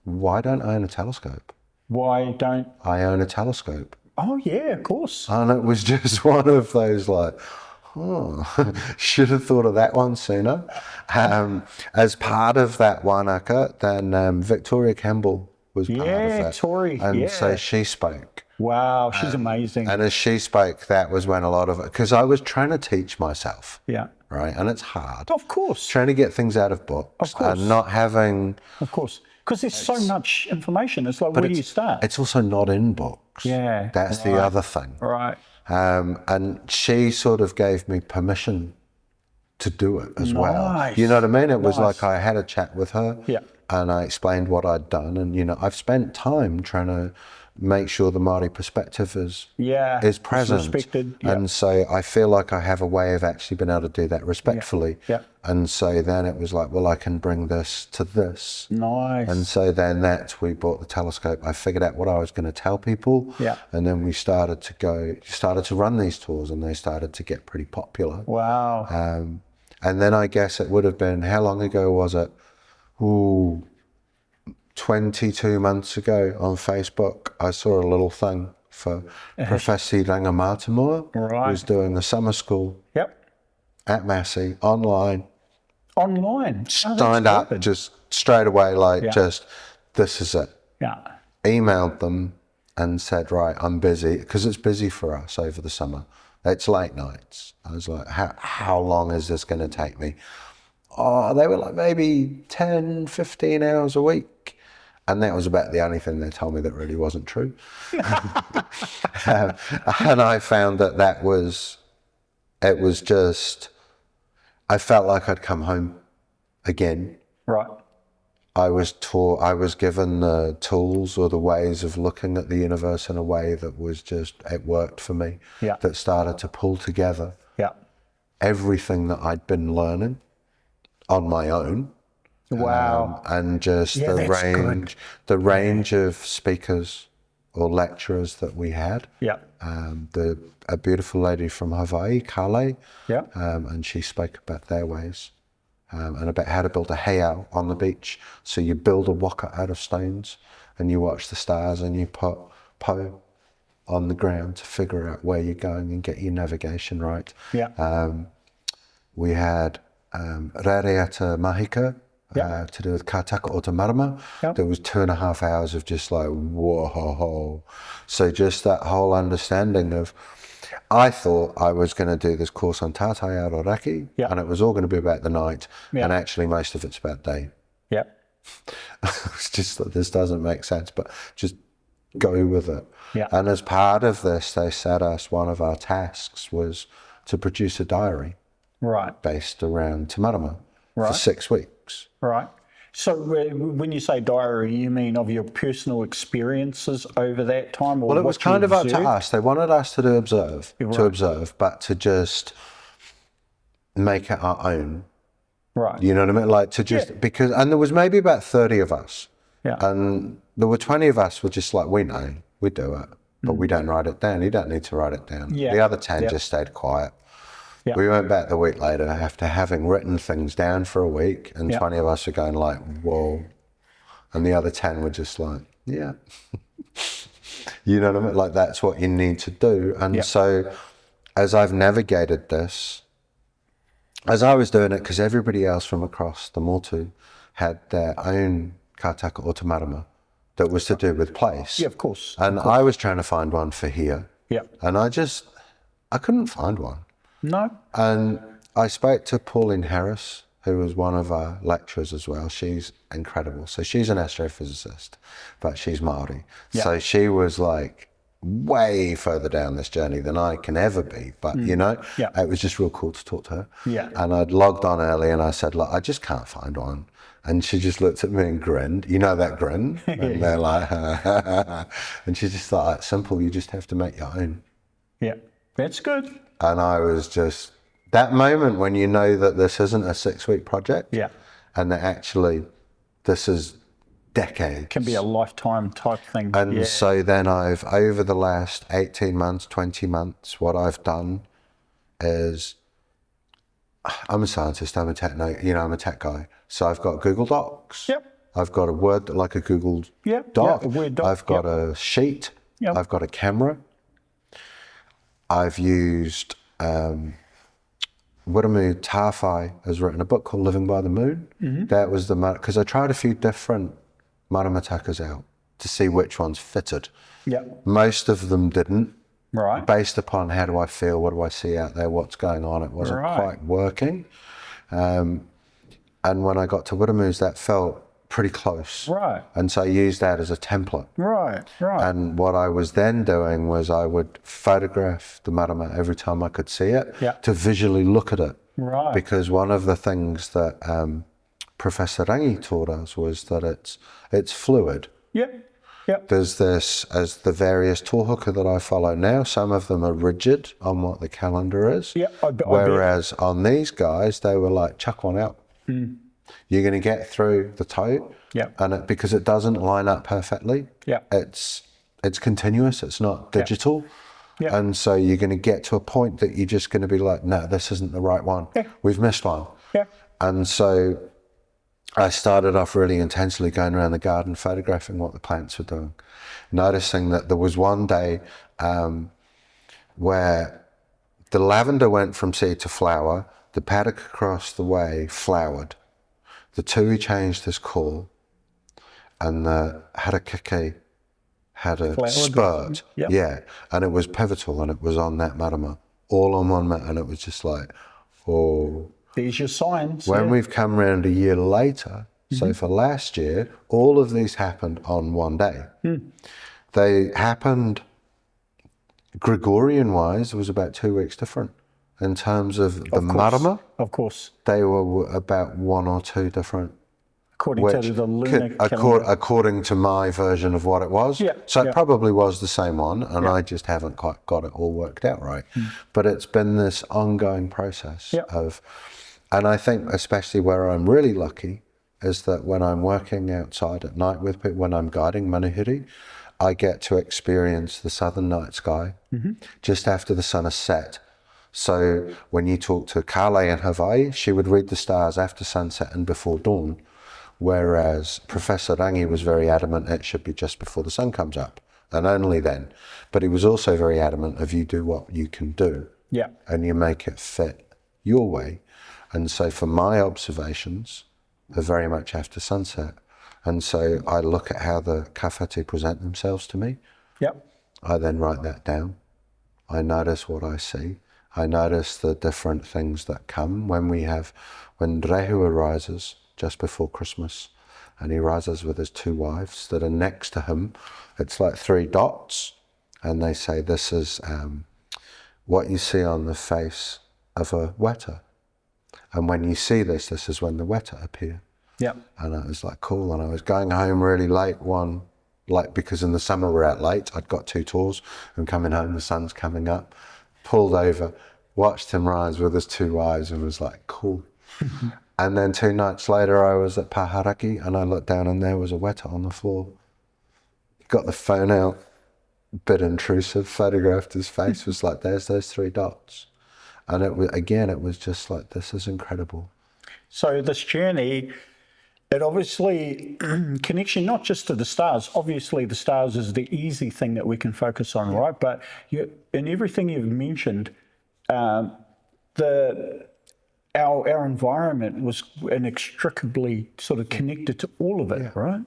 why don't I own a telescope? Why don't I own a telescope? Oh yeah, of course. And it was just one of those like, should have thought of that one sooner. As part of that wānaka, then Victoria Campbell was part of it. Tori, and so she spoke. Wow, she's amazing. And as she spoke, that was when a lot of it, because I was trying to teach myself. Yeah. Right, and it's hard. Of course. Trying to get things out of books. Of course. And not having... Of course. Because there's so much information. It's like, where do you start? It's also not in books. Yeah. That's the other thing. Right. And she sort of gave me permission to do it as well. You know what I mean? It was like I had a chat with her, Yeah. and I explained what I'd done, and I've spent time trying to make sure the Māori perspective is present, respected. And so I feel like I have a way of actually being able to do that respectfully. Yeah. And so then it was like, well, I can bring this to this. Nice. And so then we bought the telescope. I figured out what I was going to tell people. Yeah. And then we started to run these tours, and they started to get pretty popular. Wow. And then I guess it would have been, how long ago was it? 22 months ago on Facebook, I saw a little thing for Professor Rangi Mātaamua, Right. who's doing the summer school. Yep. at Massey, online. Online? Signed up just straight away, like just, this is it. Yeah. Emailed them and said, right, I'm busy, because it's busy for us over the summer. It's late nights. I was like, how long is this going to take me? Oh, they were like maybe 10, 15 hours a week. And that was about the only thing they told me that really wasn't true. And I found that it was just, I felt like I'd come home again. Right. I was given the tools or the ways of looking at the universe in a way that was just, it worked for me. Yeah. That started to pull together everything that I'd been learning on my own. Wow. And just the range of speakers or lecturers that we had. Yeah. A beautiful lady from Hawaii, Kale, Yeah. and she spoke about their ways. And about how to build a heiau on the beach. So you build a waka out of stones and you watch the stars and you put po on the ground to figure out where you're going and get your navigation right. Yeah. We had Rareata Mahika to do with Kātaka o Te Marama. There was 2.5 hours of just like, whoa. So just that whole understanding of, I thought I was going to do this course on tātai aroraki, and it was all going to be about the night, and actually most of it's about day. Yeah. It's just that this doesn't make sense, but just go with it. Yeah. And as part of this, they set us, one of our tasks was to produce a diary based around Te Marama for 6 weeks. Right. So when you say diary, you mean of your personal experiences over that time? Or well, it was kind of up to us. They wanted us to observe, but to just make it our own. Right. You know what I mean? Like to just, because, and there was maybe about 30 of us. Yeah. And there were 20 of us were just like, we know, we do it, but we don't write it down. You don't need to write it down. Yeah. The other 10 just stayed quiet. Yeah. We went back the week later after having written things down for a week, and 20 of us were going like, whoa. And the other 10 were just like, yeah. You know what I mean? Like, that's what you need to do. And so as I've navigated this, as I was doing it, because everybody else from across the Motu had their own Kātaka o Te Marama that was to do with place. Yeah, of course. And I was trying to find one for here. Yeah. And I couldn't find one. No. And I spoke to Pauline Harris, who was one of our lecturers as well. She's incredible. So she's an astrophysicist, but she's Māori. Yeah. So she was like way further down this journey than I can ever be. But, you know, it was just real cool to talk to her. Yeah. And I'd logged on early and I said, look, I just can't find one. And she just looked at me and grinned. You know that grin? And they're like, and she just thought, it's simple. You just have to make your own. Yeah, that's good. And I was just, that moment when you know that this isn't a 6-week project, and that actually this is decades. Can be a lifetime type thing. And so then I've, over the last 18 months, 20 months, what I've done is, I'm a scientist, I'm a I'm a tech guy. So I've got Google Docs. Yep. I've got a Word, like a Google Doc. A Word doc. I've got a sheet. Yep. I've got a camera. I've used, Wiremu Tawhai has written a book called Living by the Moon. Mm-hmm. That was because I tried a few different Maramatakas out to see which ones fitted. Yep. Most of them didn't. Right. Based upon how do I feel, what do I see out there, what's going on, it wasn't quite working. And when I got to Wiremu's, that felt pretty close. Right. And so I used that as a template. Right. And what I was then doing was I would photograph the marama every time I could see it to visually look at it. Right. Because one of the things that Professor Rangi taught us was that it's fluid. Yep. Yep. There's this, as the various tōhuka that I follow now, some of them are rigid on what the calendar is. Yep, whereas on these guys, they were like, chuck one out. Mm. You're going to get through the toe, and because it doesn't line up perfectly, it's continuous, it's not digital. Yep. And so you're going to get to a point that you're just going to be like, no, this isn't the right one. Yeah. We've missed one. Yeah. And so I started off really intensely going around the garden photographing what the plants were doing, noticing that there was one day where the lavender went from seed to flower the paddock across the way flowered. The tui changed his call, and the harakeke had a Flowered. spurt. Yep. Yeah, and it was pivotal, and it was on that marama, all on one mat, and it was just like, oh. There's your signs. When we've come round a year later, so for last year, all of these happened on one day. They happened, Gregorian-wise, it was about 2 weeks different. In terms of the marama, of course, they were about 1 or 2 different. According to the lunar calendar. According to my version of what it was. Yeah, so it probably was the same one, and I just haven't quite got it all worked out right. But it's been this ongoing process of, and I think especially where I'm really lucky is that when I'm working outside at night with people, when I'm guiding manuhiri, I get to experience the southern night sky just after the sun has set. So when you talk to Kale in Hawaii, she would read the stars after sunset and before dawn, whereas Professor Rangi was very adamant it should be just before the sun comes up, and only then. But he was also very adamant of you do what you can do, and you make it fit your way. And so for my observations, they're very much after sunset. And so I look at how the kawhati present themselves to me. I then write that down. I notice what I see. I notice the different things that come when Rehu arises just before Christmas, and he rises with his 2 wives that are next to him. It's like 3 dots, and they say this is what you see on the face of a weta. And when you see this, this is when the weta appear. And it was like cool, and I was going home really late because in the summer we're out late. I'd got 2 tours, and coming home, the sun's coming up, pulled over, watched him rise with his 2 wives, and was like, cool. And then 2 nights later, I was at Paharaki, and I looked down, and there was a weta on the floor. Got the phone out, a bit intrusive, photographed his face, was like, there's those 3 dots. And it was just like, this is incredible. So this journey, it obviously connects you not just to the stars. Obviously, the stars is the easy thing that we can focus on, right? But in everything you've mentioned, our environment was inextricably sort of connected to all of it, right?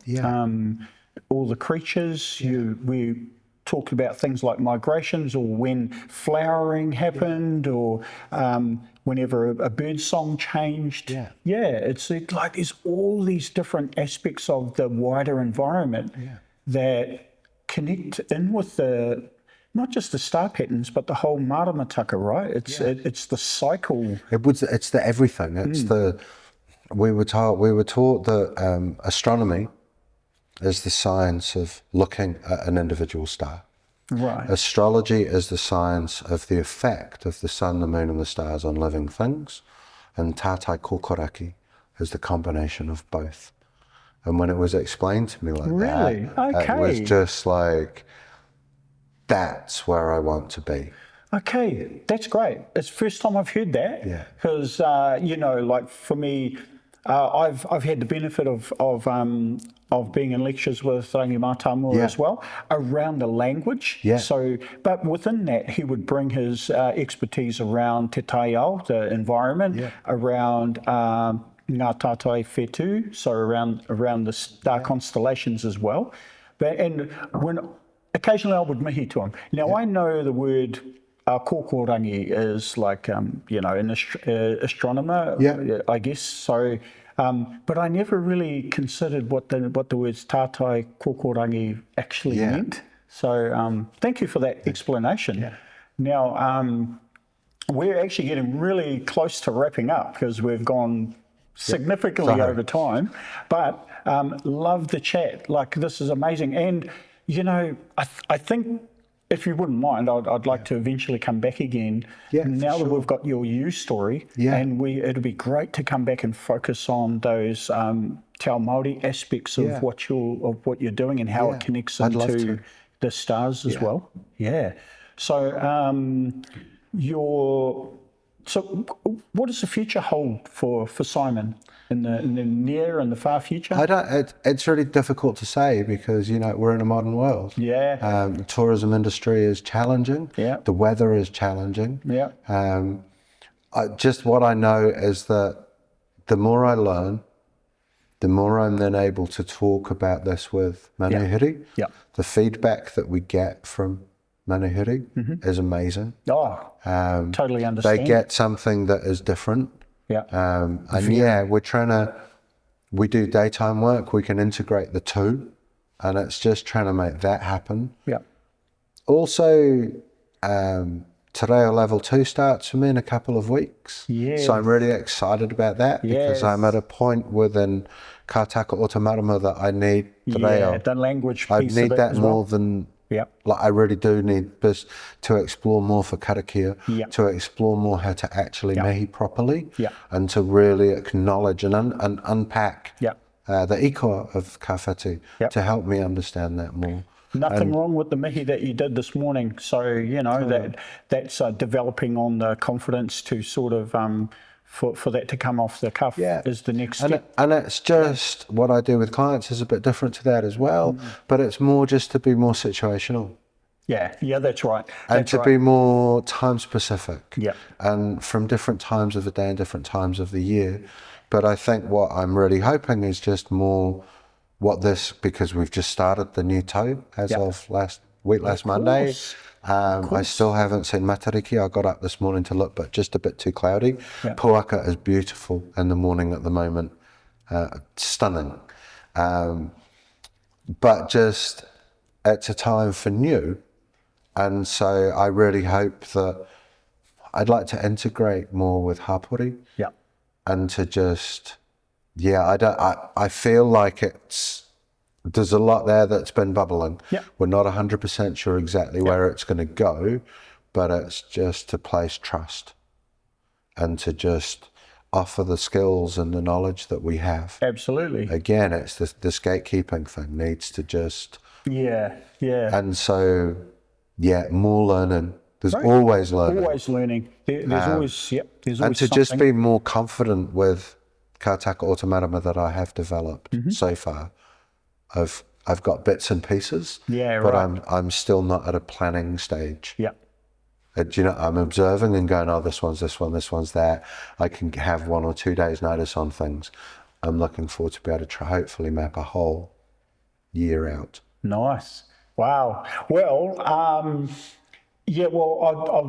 All the creatures. We talked about things like migrations, or when flowering happened, or whenever a bird song changed. It's like there's all these different aspects of the wider environment that connect in with not just the star patterns, but the whole Maramataka, right? It's the cycle. It's the everything. It's we were taught that astronomy is the science of looking at an individual star. Right. Astrology is the science of the effect of the sun, the moon, and the stars on living things. And tātai kokoraki is the combination of both. And when it was explained to me like that, it was just like, that's where I want to be. Okay, that's great. It's the first time I've heard that. Because, like for me, I've had the benefit of being in lectures with Rangi Mātāmua as well, around the language. So, but within that, he would bring his expertise around Te Tau Hou, the environment, around ngā tātai whetū, so around the star constellations as well. And when occasionally I would mihi to him. Now I know the word kōkorangi is like, an astronomer, I guess. So, but I never really considered what the words tātai kōkorangi actually meant. So thank you for that explanation. Now, we're actually getting really close to wrapping up because we've gone significantly over time, but love the chat. Like, this is amazing. And, I think, if you wouldn't mind, I'd like to eventually come back again. Now that we've got your you story, and it'll be great to come back and focus on those Te Ao Māori aspects of what you're doing and how it connects into the stars as well. So so what does the future hold for Simon in the near and the far future? It's really difficult to say because, we're in a modern world. The tourism industry is challenging. The weather is challenging. just what I know is that the more I learn, the more I'm then able to talk about this with manuhiri. Yeah. The feedback that we get from manuhiri is amazing. Oh, totally understand. They get something that is different. Yeah. And we do daytime work, we can integrate the two, and it's just trying to make that happen. Yeah. Also, Te Reo Level 2 starts for me in a couple of weeks. Yes. So I'm really excited about that because I'm at a point within Kātaka o Te Maramataka that I need Te Reo. The language I piece need of it that as more well. than, Yeah. like I really do need this to explore more for karakia, Yeah. to explore more how to actually mihi properly, and to really acknowledge and unpack the ikoa of kawhati to help me understand that more. Nothing wrong with the mihi that you did this morning. So, you know, that's developing on the confidence to sort of, for that to come off the cuff is the next step. And it's just what I do with clients is a bit different to that as well, but it's more just to be more situational. Yeah, that's right. And to be more time specific. Yeah. And from different times of the day and different times of the year. But I think what I'm really hoping is just more because we've just started the new tau as of last Monday. I still haven't seen Matariki. I got up this morning to look, but just a bit too cloudy. Puaka is beautiful in the morning at the moment. Stunning. But just, it's a time for new. And so I really hope that I'd like to integrate more with hapori. Yeah. And to just, I feel like there's a lot there that's been bubbling. Yeah. We're not 100% sure exactly where it's going to go, but it's just to place trust and to just offer the skills and the knowledge that we have. Absolutely. Again, it's this gatekeeping thing needs to just... Yeah. And so, more learning. There's always learning. Always learning. There's always and to just be more confident with Kātaka o Te Maramataka that I have developed so far. I've got bits and pieces, but I'm still not at a planning stage. Yeah. I'm observing and going, this one's this one, this one's that. I can have 1 or 2 days notice on things. I'm looking forward to be able to try, hopefully map a whole year out. Nice. Wow. Well, I'll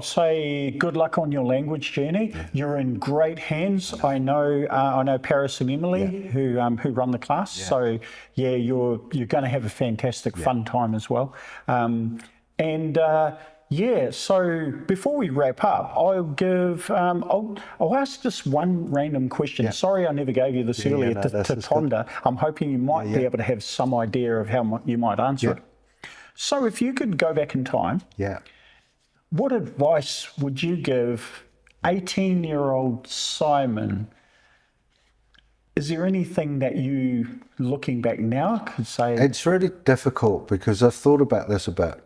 say good luck on your language journey. You're in great hands. I know Paris and Emily who run the class. So you're going to have a fantastic fun time as well. So before we wrap up, I'll ask just one random question. Sorry I never gave you this earlier to ponder. I'm hoping you might be able to have some idea of how you might answer it. So if you could go back in time, what advice would you give 18-year-old Simon? Is there anything that you, looking back now, could say? It's really difficult because I've thought about this a bit.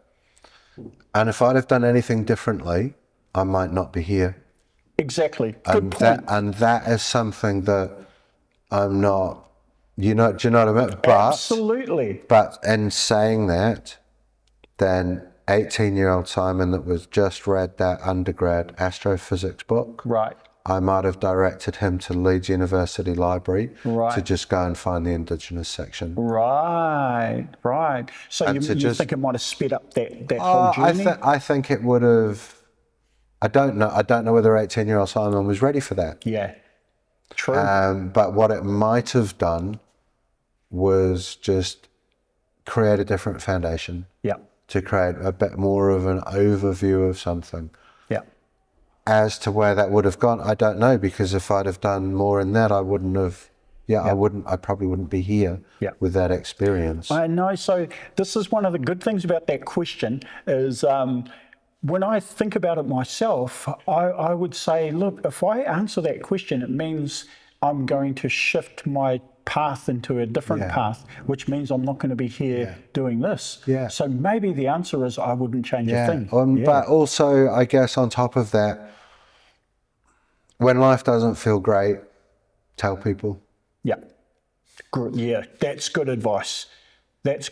And if I'd have done anything differently, I might not be here. Exactly. Good point. And that is something that I'm not, do you know what I mean? But, absolutely. But in saying that, then 18-year-old Simon that was just read that undergrad astrophysics book. Right. I might have directed him to Leeds University Library to just go and find the Indigenous section. Right. So you think it might have sped up that whole journey? I think it would have. I don't know whether 18-year-old Simon was ready for that. Yeah. True. But what it might have done was just create a different foundation. Yeah. To create a bit more of an overview of something. Yeah. As to where that would have gone, I don't know, because if I'd have done more in that, I wouldn't have, I probably wouldn't be here with that experience. I know. So this is one of the good things about that question is when I think about it myself, I would say, look, if I answer that question, it means I'm going to shift my path into a different path, which means I'm not going to be here doing this. Yeah. So maybe the answer is I wouldn't change a thing. But also, I guess on top of that, when life doesn't feel great, tell people. Yeah. Yeah, that's good advice. And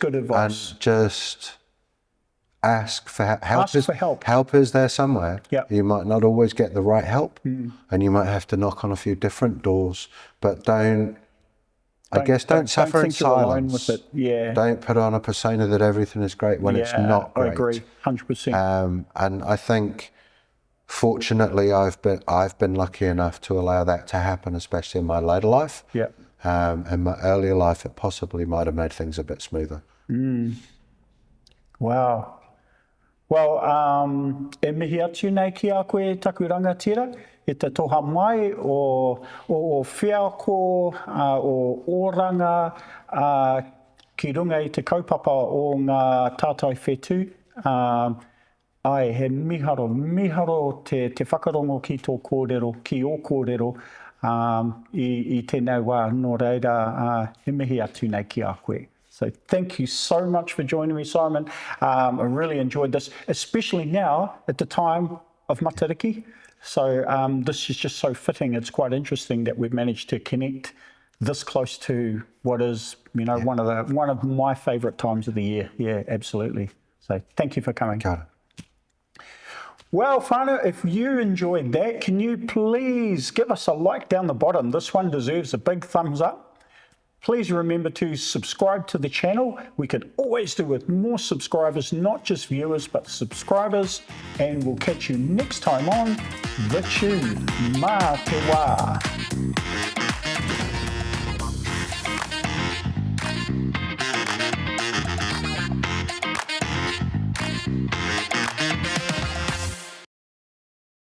ask for help. Ask for help. Help is there somewhere. Yep. You might not always get the right help, and you might have to knock on a few different doors, but don't suffer in silence. With it. Yeah. Don't put on a persona that everything is great when it's not great. I agree, 100%. And I think, fortunately, I've been lucky enough to allow that to happen, especially in my later life. Yeah. In my earlier life, it possibly might have made things a bit smoother. Wow. Well, e mihi atu nei ki a koe taku rangatira, e te toha mai o whiako, o oranga, ki runga i te kaupapa o ngā tātai whetū. Ai, he miharo te whakarongo ki tō kōrero, ki o kōrero, i tēnei wā, nō reira, he mihi atu nei ki a koe. So thank you so much for joining me, Simon. I really enjoyed this, especially now at the time of Matariki. So this is just so fitting. It's quite interesting that we've managed to connect this close to what is, one of my favourite times of the year. Yeah, absolutely. So thank you for coming. Got it. Well, whānau, if you enjoyed that, can you please give us a like down the bottom? This one deserves a big thumbs up. Please remember to subscribe to the channel. We could always do with more subscribers, not just viewers, but subscribers. And we'll catch you next time on The Tune. Mā te wā.